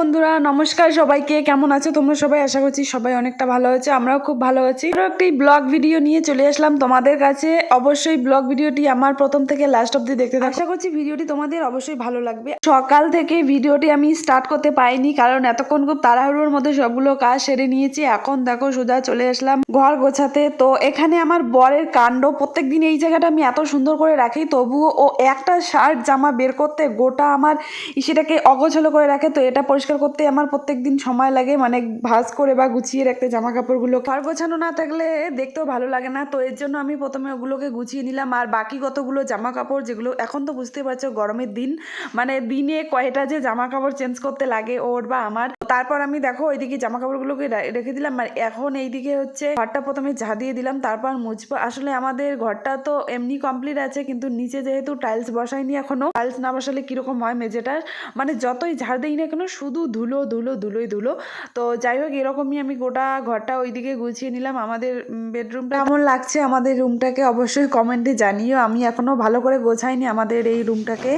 বন্ধুরা নমস্কার সবাইকে, কেমন আছো তোমরা সবাই? আশা করছি সবাই অনেকটা ভালো আছে, আমরাও খুব ভালো আছি। আরও একটি ব্লগ ভিডিও নিয়ে চলে আসলাম তোমাদের কাছে। অবশ্যই ব্লগ ভিডিওটি আমার প্রথম থেকে লাস্ট অবধি দেখতে থাকো। আশা করছি ভিডিওটি তোমাদের অবশ্যই ভালো লাগবে। সকাল থেকে ভিডিওটি আমি স্টার্ট করতে পাইনি, কারণ এতক্ষণ খুব তাড়াহুড়োর মধ্যে সবগুলো কাজ সেরে নিয়েছি। এখন দেখো সোজা চলে আসলাম ঘর গোছাতে। তো এখানে আমার বরের কাণ্ড, প্রত্যেকদিন এই জায়গাটা আমি এত সুন্দর করে রাখি, তবুও ও একটা শার্ট জামা বের করতে গোটা আমার সেটাকে অগোছালো করে রাখে। তো এটা পরিষ্কার করতে আমার প্রত্যেকদিন সময় লাগে, মানে ভাঁজ করে বা গুছিয়ে রাখতে জামা কাপড়গুলো। ঘর গোছানো না থাকলে দেখতেও ভালো লাগে না। তো এর জন্য আমি প্রথমে ওগুলোকে গুছিয়ে নিলাম। আর বাকি কতগুলো জামা কাপড়, যেগুলো এখন তো বুঝতে পারছো গরমের দিন, মানে দিনে কয়টা যে জামা কাপড় চেঞ্জ করতে লাগে ওর বা আমার। তারপর আমি দেখো ওইদিকে জামা কাপড়গুলোকে রেখে দিলাম। আর এখন এইদিকে হচ্ছে ঘরটা প্রথমে ঝাঁ দিয়ে দিলাম, তারপর মুছবো। আসলে আমাদের ঘরটা তো এমনি কমপ্লিট আছে, কিন্তু নিচে যেহেতু টাইলস বসাইনি এখনো, টাইলস না বসালে কিরকম হয় মেঝেটার, মানে যতই ঝাড় দিই না কেন শুধু ধুলো ধুলো ধুলোই ধুলো। তো যাই হোক, এরকমই আমি গোটা ঘরটা ওইদিকে গুছিয়ে নিলাম। আমাদের বেডরুমটা কেমন লাগছে আমাদের রুমটাকে অবশ্যই কমেন্টে জানিও। আমি এখনো ভালো করে গোছাইনি আমাদের এই রুমটাকে,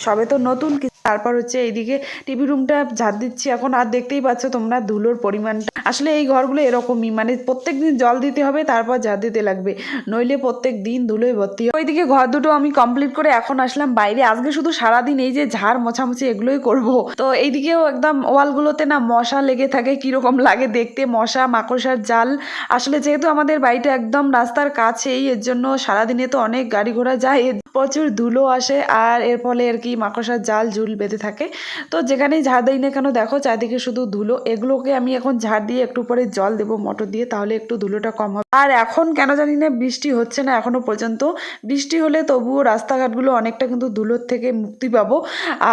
সবে তো নতুন। তারপর হচ্ছে এইদিকে টিভি রুমটা ঝাড় দিচ্ছি এখন। আর দেখতেই পাচ্ছ তোমরা ধুলোর পরিমাণটা। আসলে এই ঘরগুলো এরকমই, মানে প্রত্যেক দিন জল দিতে হবে, তারপর ঝাড় দিতে লাগবে, নইলে প্রত্যেক দিন ধুলোয় ভর্তি হয়। ওইদিকে ঘর দুটো আমি কমপ্লিট করে এখন আসলাম বাইরে। আজকে শুধু সারাদিন এই যে ঝাড় মোছামুছি এগুলোই করব। তো এইদিকেও একদম ওয়ালগুলোতে না মশা লেগে থাকে, কিরকম লাগে দেখতে, মশা মাকড়সার জাল। আসলে যেহেতু আমাদের বাড়িটা একদম রাস্তার কাছেই, এর জন্য সারাদিনে তো অনেক গাড়ি ঘোড়া যায়, প্রচুর ধুলো আসে, আর এর ফলে আর কি মাকড়সার জাল ঝুল বেঁধে থাকে। তো যেখানেই ঝাড় দিই না কেন দেখো চারদিকে শুধু ধুলো। এগুলোকে আমি এখন ঝাড় দিয়ে একটু পরে জল দেবো মোটর দিয়ে, তাহলে একটু ধুলোটা কম হবে। আর এখন কেন জানি না বৃষ্টি হচ্ছে না এখনো পর্যন্ত। বৃষ্টি হলে তবুও রাস্তাঘাটগুলো অনেকটা কিন্তু ধুলোর থেকে মুক্তি পাবো।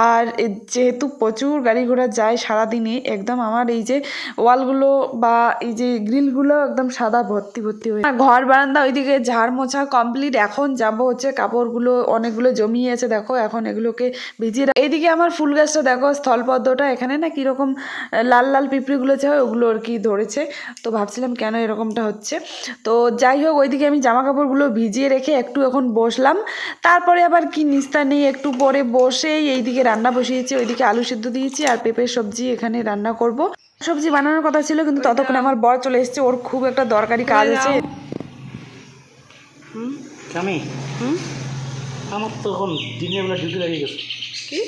আর যেহেতু প্রচুর গাড়ি ঘোড়া যায় সারাদিনে, একদম আমার এই যে ওয়ালগুলো বা এই যে গ্রিলগুলো একদম সাদা ভর্তি ভর্তি হয়ে। ঘর বারান্দা ওইদিকে ঝাড় মোছা কমপ্লিট। এখন যাব হচ্ছে কাপড়গুলো অনেকগুলো জমিয়ে আছে দেখো, এখন এগুলোকে ভিজিয়ে। এইদিকে আমার ফুল গাছটা দেখো, স্থলপদ্মটা, এখানে না কিরকম লাল লাল পিঁপড়েগুলো যে হয় ওগুলো আর কি ধরেছে। তো ভাবছিলাম কেন এরকমটা হচ্ছে। তো যাই হোক, ওইদিকে আমি জামা কাপড়গুলো ভিজিয়ে রেখে একটু এখন বসলাম। তারপরে আবার কি নিস্তা নেই, একটু পরে বসেই এইদিকে রান্না বসিয়েছি। ওইদিকে আলু সিদ্ধ দিয়েছি আর পেঁপের সবজি এখানে রান্না করব। সবজি বানানোর কথা ছিল, কিন্তু ততক্ষণে আমার বর চলে এসেছে, ওর খুব একটা দরকারি কাজ আছে। আমি আমার তো এখন দিনের বেলা ডিউটি লাগিয়ে গেছে। কি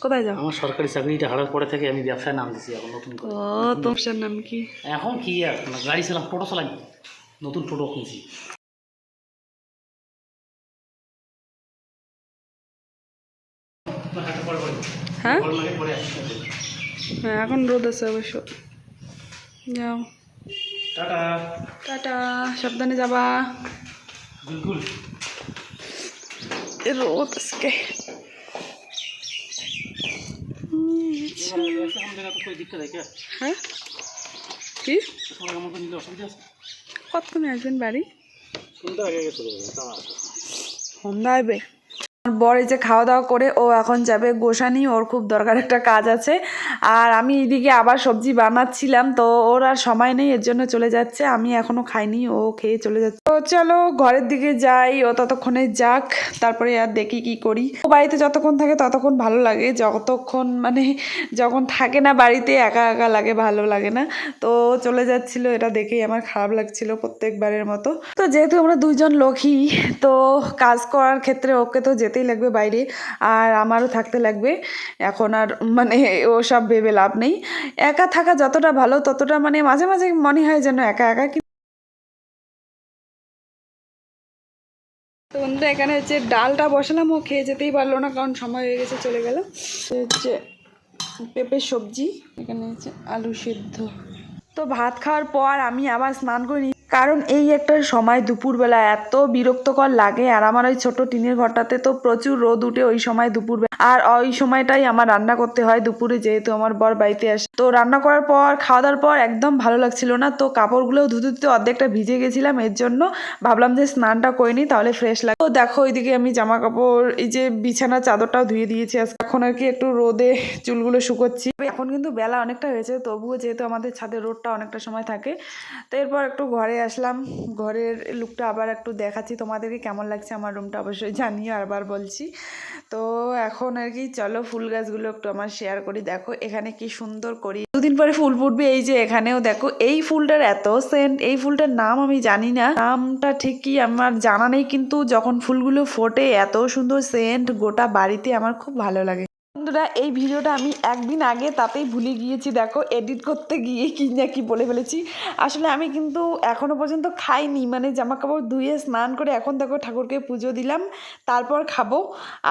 কোথায় যাও? আমার সরকারি চাকরিটা হারার পরে থেকে আমি ব্যবসায় নাম দিয়েছি এখন নতুন করে। ও তোমার নাম কি? এখন কি আর গাড়ি চালাম, টোটো চালাই, নতুন টোটো কিনছি। হ্যাঁ হ্যাঁ, এখন রোদ আছে অবশ্য। যাও, টাটা টাটা, সাবধানে যাবা। বিলকুল। রোদ আজকে। হ্যাঁ কি কতক্ষণে আসবেন বাড়ি? সন্ধ্যা আসবে। বর এই যে খাওয়া দাওয়া করে ও এখন যাবে গোসানি, ওর খুব দরকার একটা কাজ আছে। আর আমি এদিকে আবার সবজি বানাচ্ছিলাম, তো ওর আর সময় নেই, এর জন্য চলে যাচ্ছে। আমি এখনো খাইনি, ও খেয়ে চলে যাচ্ছে। তো চলো ঘরের দিকে যাই, ও ততক্ষণে যাক, তারপরে আর দেখি কি করি। ও বাড়িতে যতক্ষণ থাকে ততক্ষণ ভালো লাগে, যতক্ষণ মানে যখন থাকে না বাড়িতে একা একা লাগে, ভালো লাগে না। তো চলে যাচ্ছিল, এটা দেখেই আমার খারাপ লাগছিল প্রত্যেকবারের মতো। তো যেহেতু আমরা দুইজন লোকই, তো কাজ করার ক্ষেত্রে ওকে তো যেতেই লাগবে বাইরে, আর আমারও থাকতে লাগবে। এখন আর মানে ও সব ভেবে লাভ নেই। একা থাকা যতটা ভালো ততটা মানে মাঝে মাঝে মনে হয় যেন একা একা। তো বন্ধুরা এখানে হচ্ছে ডালটা বসালাম, ও খেয়ে যেতেই পারলো না কারণ সময় হয়ে গেছে, চলে গেল। হচ্ছে পেঁপের সবজি, এখানে হচ্ছে আলু সেদ্ধ। তো ভাত খাওয়ার পর আমি আবার স্নান করি, কারণ এই একটা সময় দুপুরবেলা এত বিরক্তকর লাগে। আর আমার ওই ছোট টিনের ঘরটাতে তো প্রচুর রোদ উঠে ওই সময় দুপুরবেলা, আর ওই সময়টাই আমার রান্না করতে হয় দুপুরে, যেহেতু আমার বর বাড়িতে আসে। তো রান্না করার পর খাওয়া দাওয়ার পর একদম ভালো লাগছিল না, তো কাপড়গুলোও ধুতে ধুতে অর্ধেকটা ভিজে গেছিলাম, এর জন্য ভাবলাম যে স্নানটা করে নিই তাহলে ফ্রেশ লাগে। তো দেখো ওইদিকে আমি জামা কাপড়, এই যে বিছানার চাদরটাও ধুয়ে দিয়েছি আজকে। এখন আর কি একটু রোদে চুলগুলো শুকোচ্ছি। এখন কিন্তু বেলা অনেকটা হয়েছে, তবুও যেহেতু আমাদের ছাদের রোদটা অনেকটা সময় থাকে, তো এরপর একটু ঘরে ঘরে আসলাম। ঘরের লুকটা আবার একটু দেখাচ্ছি তোমাদেরকে, কেমন লাগছে আমার রুমটা অবশ্যই জানিও, আবার বলছি। তো এখন আর কি চলো ফুল গাছগুলো একটু আমার শেয়ার করি। দেখো এখানে কি সুন্দর করি, দুদিন পরে ফুল ফুটবে। এই যে এখানেও দেখো এই ফুলটার এত সেন্ট, এই ফুলটার নাম আমি জানি না, নামটা ঠিক কি আমার জানা নেই, কিন্তু যখন ফুলগুলো ফোটে এত সুন্দর সেন্ট গোটা বাড়িতে, আমার খুব ভালো লাগে। বন্ধুরা এই ভিডিওটা আমি একদিন আগে তাতেই ভুলে গিয়েছি, দেখো এডিট করতে গিয়ে কি না কি বলে ফেলেছি। আসলে আমি কিন্তু এখনো পর্যন্ত খাইনি, মানে জামা কাপড় ধুয়ে স্নান করে এখন দেখো ঠাকুরকে পুজো দিলাম, তারপর খাবো।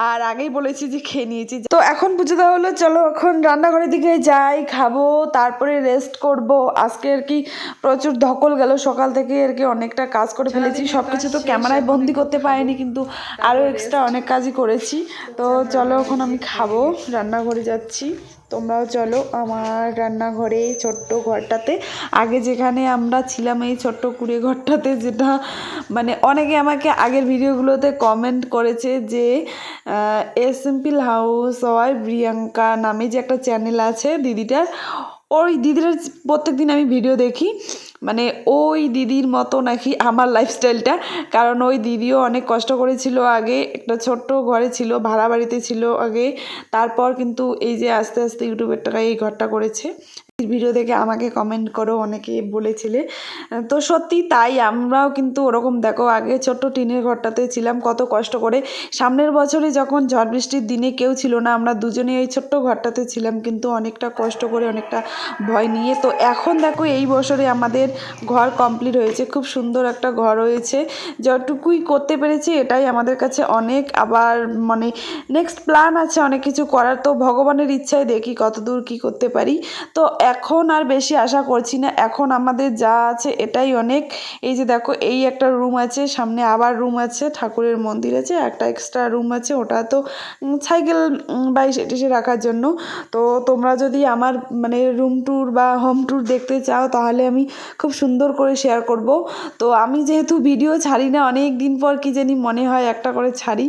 আর আগেই বলেছি যে খেয়ে নিয়েছি। তো এখন পুজো দেওয়া হলো, চলো এখন রান্নাঘরের দিকে যাই, খাবো, তারপরে রেস্ট করব। আজকে আর কি প্রচুর ধকল গেল, সকাল থেকে আর কি অনেকটা কাজ করে ফেলেছি, সব কিছু তো ক্যামেরায় বন্দি করতে পারিনি, কিন্তু আরও এক্সট্রা অনেক কাজই করেছি। তো চলো এখন আমি খাবো, রান্নাঘরে যাচ্ছি। তোমরাও চলো আমার রান্নাঘরে, ছোট্ট ঘরটাতে, আগে যেখানে আমরা ছিলাম এই ছোট্ট কুড়ে ঘরটাতে, যেটা মানে অনেকে আমাকে আগের ভিডিওগুলোতে কমেন্ট করেছে যে এ সিম্পল হাউস হয় প্রিয়াঙ্কা নামে যে একটা চ্যানেল আছে দিদিটার, ওই দিদির প্রত্যেক দিন আমি ভিডিও দেখি, মানে ওই দিদির মতো নাকি আমার লাইফস্টাইলটা। কারণ ওই দিদিও অনেক কষ্ট করেছিল, আগে একটা ছোট্ট ঘরে ছিল, ভাড়া বাড়িতে ছিল আগে, তারপর কিন্তু এই যে আস্তে আস্তে ইউটিউবের টাকায় এই ঘরটা করেছে। ভিডিও দেখে আমাকে কমেন্ট করো অনেকে বলেছিলে, তো সত্যি তাই, আমরাও কিন্তু ওরকম দেখো আগে ছোট্ট টিনের ঘরটাতে ছিলাম কত কষ্ট করে। সামনের বছরে যখন ঝড় বৃষ্টির দিনে কেউ ছিল না, আমরা দুজনে এই ছোট্ট ঘরটাতে ছিলাম, কিন্তু অনেকটা কষ্ট করে, অনেকটা ভয় নিয়ে। তো এখন দেখো এই বছরে আমাদের ঘর কমপ্লিট হয়েছে, খুব সুন্দর একটা ঘর হয়েছে, যতটুকুই করতে পেরেছি এটাই আমাদের কাছে অনেক। আবার মানে নেক্সট প্ল্যান আছে অনেক কিছু করার, তো ভগবানের ইচ্ছায় দেখি কতদূর কি করতে পারি। তো এখন আর বেশি আশা করছি না, এখন আমাদের যা আছে এটাই অনেক। এই যে দেখো এই একটা রুম আছে, সামনে আবার রুম আছে, ঠাকুরের মন্দির আছে, একটা এক্সট্রা রুম আছে, ওটা তো সাইকেল বাইক এসে রাখার জন্য। তো তোমরা যদি আমার মানে রুম ট্যুর বা হোম ট্যুর দেখতে চাও তাহলে আমি খুব সুন্দর করে শেয়ার করব। তো আমি যেহেতু ভিডিও ছাড়ি না অনেক দিন পর, কি জানি মনে হয় একটা করে ছাড়ি,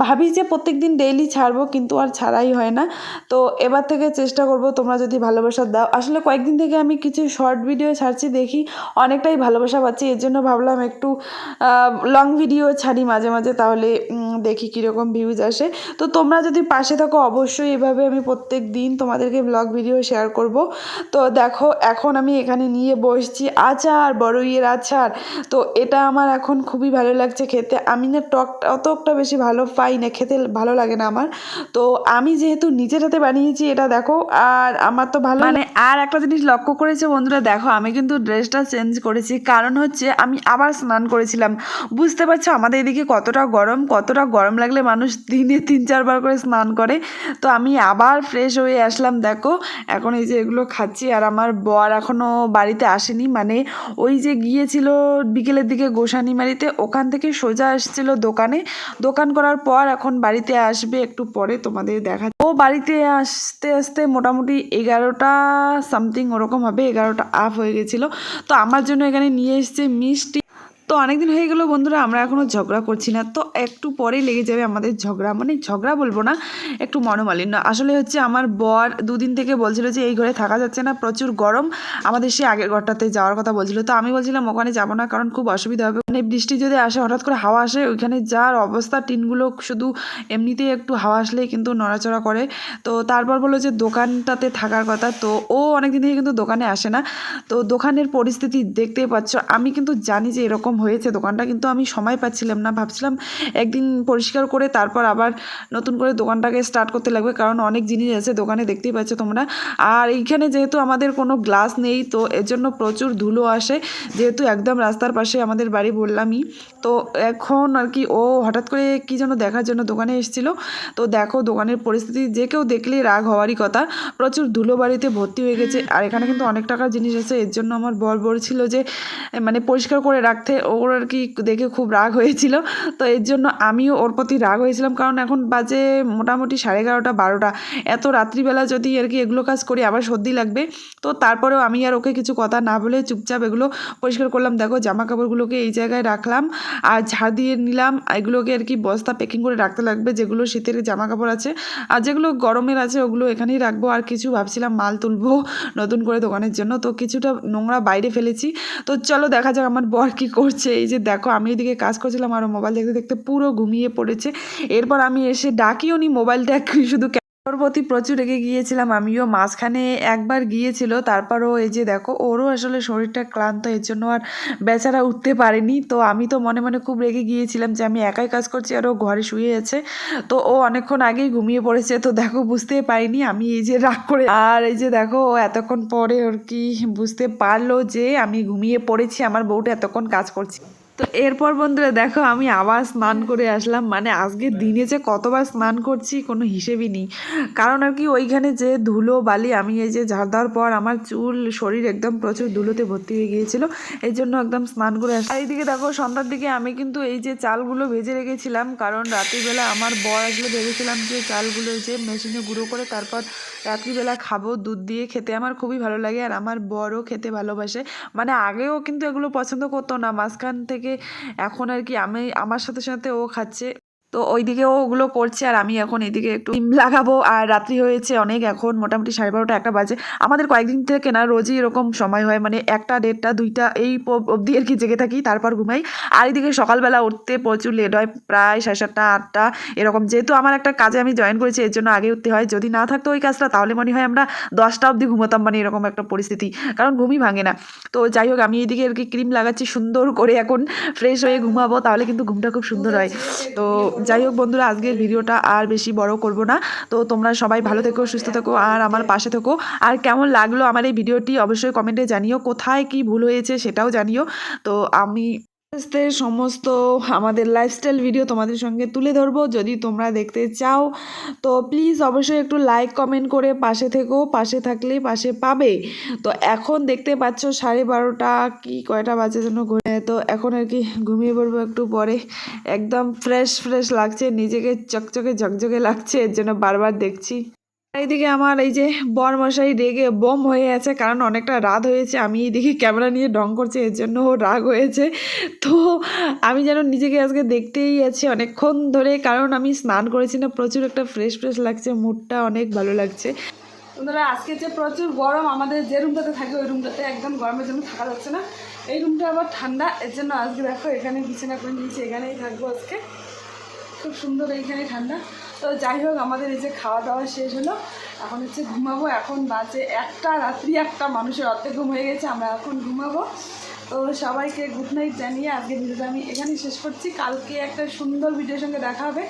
ভাবি যে প্রত্যেক দিন ডেইলি ছাড়বো, কিন্তু আর ছাড়াই হয় না। তো এবার থেকে চেষ্টা করব, তোমরা যদি ভালোবাসা দাও। আসলে কয়েকদিন থেকে আমি কিছু শর্ট ভিডিও ছাড়ছি, দেখি অনেকটাই ভালোবাসা পাচ্ছি, এর জন্য ভাবলাম একটু লং ভিডিও ছাড়ি মাঝে মাঝে, তাহলে দেখি কীরকম ভিউজ আসে। তো তোমরা যদি পাশে থাকো অবশ্যই এভাবে আমি প্রত্যেক দিন তোমাদেরকে ব্লগ ভিডিও শেয়ার করব। তো দেখো এখন আমি এখানে নিয়ে বসছি আচার, বড়ইয়ের আচার। তো এটা আমার এখন খুবই ভালো লাগছে খেতে। আমি না টকটা অতটা বেশি ভালো পাই না, খেতে ভালো লাগে না আমার। তো আমি যেহেতু নিজের হাতে বানিয়েছি এটা দেখো, আর আমার তো ভালো মানে। আর একটা জিনিস লক্ষ্য করেছে বন্ধুরা, দেখো আমি কিন্তু ড্রেসটা চেঞ্জ করেছি, কারণ হচ্ছে আমি আবার স্নান করেছিলাম। বুঝতে পারছো আমাদের এদিকে কতটা গরম, কতটা গরম লাগলে মানুষ দিনে 3-4 বার করে স্নান করে। তো আমি আবার ফ্রেশ হয়ে আসলাম, দেখো এখন এই যে এগুলো খাচ্ছি। আর আমার বর এখনও বাড়িতে আসেনি, মানে ওই যে গিয়েছিল বিকেলের দিকে গোসানিমারিতে, ওখান থেকে সোজা আসছিল দোকানে, দোকান করার পর এখন বাড়িতে আসবে একটু পরে, তোমাদের দেখা। ও বাড়িতে আসতে আসতে মোটামুটি 11টা সামথিং ওরকম হবে, 11টা আপ হয়ে গেছিলো। তো আমার জন্য এখানে নিয়ে এসছে মিষ্টি। তো অনেকদিন হয়ে গেলো বন্ধুরা, আমরা এখনও ঝগড়া করছি না, তো একটু পরেই লেগে যাবে আমাদের ঝগড়া, মানে ঝগড়া বলবো না, একটু মনোমালিন্য। আসলে হচ্ছে আমার বর দুদিন থেকে বলছিল যে এই ঘরে থাকা যাচ্ছে না, প্রচুর গরম, আমাদের সে আগের ঘরটাতে যাওয়ার কথা বলছিল। তো আমি বলছিলাম ওখানে যাবো না, কারণ খুব অসুবিধা হবে, মানে বৃষ্টি যদি আসে, হঠাৎ করে হাওয়া আসে, ওইখানে যার অবস্থা, টিনগুলো শুধু এমনিতেই একটু হাওয়া আসলেই কিন্তু নড়াচড়া করে। তো তারপর বললো যে দোকানটাতে থাকার কথা, তো ও অনেকদিন থেকে কিন্তু দোকানে আসে না। তো দোকানের পরিস্থিতি দেখতেই পাচ্ছ, আমি কিন্তু জানি যে এরকম হয়েছে দোকানটা, কিন্তু আমি সময় পাচ্ছিলাম না, ভাবছিলাম একদিন পরিষ্কার করে তারপর আবার নতুন করে দোকানটাকে স্টার্ট করতে লাগবে, কারণ অনেক জিনিস আছে দোকানে, দেখতেই পাচ্ছ তোমরা। আর এইখানে যেহেতু আমাদের কোনো গ্লাস নেই, তো এর জন্য প্রচুর ধুলো আসে, যেহেতু একদম রাস্তার পাশে আমাদের বাড়ি বললামই। তো এখন আর কি ও হঠাৎ করে কী যেন দেখার জন্য দোকানে এসেছিলো। তো দেখো দোকানের পরিস্থিতি যে কেউ দেখলেই রাগ হওয়ারই কথা, প্রচুর ধুলো বাড়িতে ভর্তি হয়ে গেছে। আর এখানে কিন্তু অনেক টাকার জিনিস আছে, এর জন্য আমার বর বলছিল যে মানে পরিষ্কার করে রাখতে, ও ওর আর কি দেখে খুব রাগ হয়েছিল। তো এর জন্য আমিও ওর প্রতি রাগ হয়েছিলাম, কারণ এখন বাজে মোটামুটি 11:30 12টা। এত রাত্রিবেলা যদি আর কি এগুলো কাজ করি আবার সর্দি লাগবে। তো তারপরেও আমি আর ওকে কিছু কথা না বলে চুপচাপ এগুলো পরিষ্কার করলাম। দেখো জামা কাপড়গুলোকে এই জায়গায় রাখলাম আর ঝাড় দিয়ে নিলাম। এগুলোকে আর কি বস্তা প্যাকিং করে রাখতে লাগবে, যেগুলো শীতের জামা কাপড় আছে আর যেগুলো গরমের আছে ওগুলো এখানেই রাখবো। আর কিছু ভাবছিলাম মাল তুলবো নতুন করে দোকানের জন্য, তো কিছুটা নোংরা বাইরে ফেলেছি। তো চলো দেখা যাক আমার বর কি করছে। এই যে দেখো আমি এদিকে কাজ করছিলাম আর মোবাইল দেখতে দেখতে পুরো ঘুমিয়ে পড়েছে। এরপর আমি এসে ডাকিও নি, মোবাইলটা শুধু ওর প্রতি প্রচুর রেগে গিয়েছিলাম আমিও। মাঝখানে একবার গিয়েছিল, তারপরও এই যে দেখো ওরও আসলে শরীরটা ক্লান্ত, এর জন্য আর বেচারা উঠতে পারেনি। তো আমি তো মনে মনে খুব রেগে গিয়েছিলাম যে আমি একাই কাজ করছি আর ও ঘরে শুয়ে আছে। তো ও অনেকক্ষণ আগেই ঘুমিয়ে পড়েছে, তো দেখো বুঝতেই পারিনি আমি এই যে রাগ করে। আর এই যে দেখো ও এতক্ষণ পরে ওর কি বুঝতে পারলো যে আমি ঘুমিয়ে পড়েছি, আমার বউটা এতক্ষণ কাজ করছি। তো এরপর বন্ধুরা দেখো আমি আবার স্নান করে আসলাম। মানে আজকে দিনে যে কতবার স্নান করছি কোনো হিসেবই নেই, কারণ আর কি ওইখানে যে ধুলো বালি, আমি এই যে ঝাড় দেওয়ার পর আমার চুল শরীর একদম প্রচুর ধুলোতে ভর্তি হয়ে গিয়েছিল, এই জন্য একদম স্নান করে আসলাম। আর এইদিকে দেখো সন্ধ্যার দিকে আমি কিন্তু এই যে চালগুলো ভেজে রেখেছিলাম, কারণ রাত্রিবেলা আমার বর আসলে ভেবেছিলাম যে চালগুলো যে মেশিনে গুঁড়ো করে তারপর রাত্রিবেলা খাবো। দুধ দিয়ে খেতে আমার খুবই ভালো লাগে আর আমার বরও খেতে ভালোবাসে। মানে আগেও কিন্তু এগুলো পছন্দ করতো না, মাঝখান থেকে এখন আর কি আমি আমার সাথে সাথে ও খাচ্ছে। তো ওইদিকেও ওগুলো করছে আর আমি এখন এদিকে একটু ডিম লাগাবো। আর রাত্রি হয়েছে অনেক, এখন মোটামুটি 12:30 1টা বাজে। আমাদের কয়েকদিন থেকে না রোজই এরকম সময় হয়, মানে 1টা 1:30 2টা এই অবধি আর কি জেগে থাকি, তারপর ঘুমাই। আর এইদিকে সকালবেলা উঠতে প্রচুর লেট হয়, প্রায় 7:30 8টা এরকম। যেহেতু আমার একটা কাজে আমি জয়েন করেছি এর জন্য আগে উঠতে হয়, যদি না থাকতো ওই কাজটা তাহলে মনে হয় আমরা 10টা অবধি ঘুমোতাম, মানে এরকম একটা পরিস্থিতি, কারণ ঘুমই ভাঙে না। তো যাই হোক আমি এইদিকে আর কি ক্রিম লাগাচ্ছি সুন্দর করে, এখন ফ্রেশ হয়ে ঘুমাবো, তাহলে কিন্তু ঘুমটা খুব সুন্দর হয়। তো যাই হোক বন্ধুরা আজকের ভিডিওটা আর বেশি বড় করব না। তো তোমরা সবাই ভালো থেকো, সুস্থ থেকো আর আমার পাশে থেকো। আর কেমন লাগলো আমার এই ভিডিওটি অবশ্যই কমেন্টে জানিও, কোথায় কি ভুল হয়েছে সেটাও জানিও। তো আমি আস্তে সমস্ত আমাদের লাইফস্টাইল ভিডিও তোমাদের সঙ্গে তুলে ধরবো, যদি তোমরা দেখতে চাও তো প্লিজ অবশ্যই একটু লাইক কমেন্ট করে পাশে থেকো, পাশে থাকলে পাশে পাবে। তো এখন দেখতে পাচ্ছ 12:30 কি কয়টা বাজে যেন ঘুরে, তো এখন আর কি ঘুমিয়ে পড়বো একটু পরে। একদম ফ্রেশ ফ্রেশ লাগছে, নিজেকে চকচকে ঝকঝকে লাগছে, এর জন্য বারবার দেখছি। এইদিকে আমার এই যে বরমশাই রেগে বম হয়ে আছে, কারণ অনেকটা রাত হয়েছে, আমি এইদিকে ক্যামেরা নিয়ে ঢং করছি এর জন্য ও রাগ হয়েছে। তো আমি যেন নিজেকে আজকে দেখতেই আছি অনেকক্ষণ ধরে, কারণ আমি স্নান করেছি না, প্রচুর একটা ফ্রেশ ফ্রেশ লাগছে, মুডটা অনেক ভালো লাগছে। বন্ধুরা আজকে যে প্রচুর গরম, আমাদের যে রুমটাতে থাকে ওই রুমটাতে একদম গরমের জন্য থাকা যাচ্ছে না, এই রুমটা আবার ঠান্ডা, এর জন্য আজকে দেখো এখানে বিছানা করে নিয়েছি, এখানেই থাকবো আজকে, খুব সুন্দর এইখানে ঠান্ডা। তো যাই হোক আমাদের এই যে খাওয়া দাওয়া শেষ হলো, এখন হচ্ছে ঘুমাবো। এখন বাজে 1টা, রাত্রি 1টা, মানুষের অর্ধেক ঘুম হয়ে গেছে, আমরা এখন ঘুমাবো। তো সবাইকে গুড নাইট জানিয়ে আজকে ভিডিওটা আমি এখানেই শেষ করছি। কালকে একটা সুন্দর ভিডিওর সঙ্গে দেখা হবে,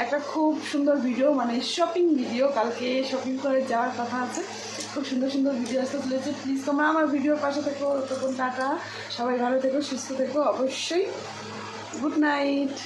একটা খুব সুন্দর ভিডিও, মানে শপিং ভিডিও, কালকে শপিং করে যাওয়ার কথা আছে, খুব সুন্দর সুন্দর ভিডিও আসতে চলেছে। প্লিজ তোমরা আমার ভিডিওর পাশে থেকো। তখন টাটা, সবাই ভালো থেকো, সুস্থ থেকো, অবশ্যই গুড নাইট।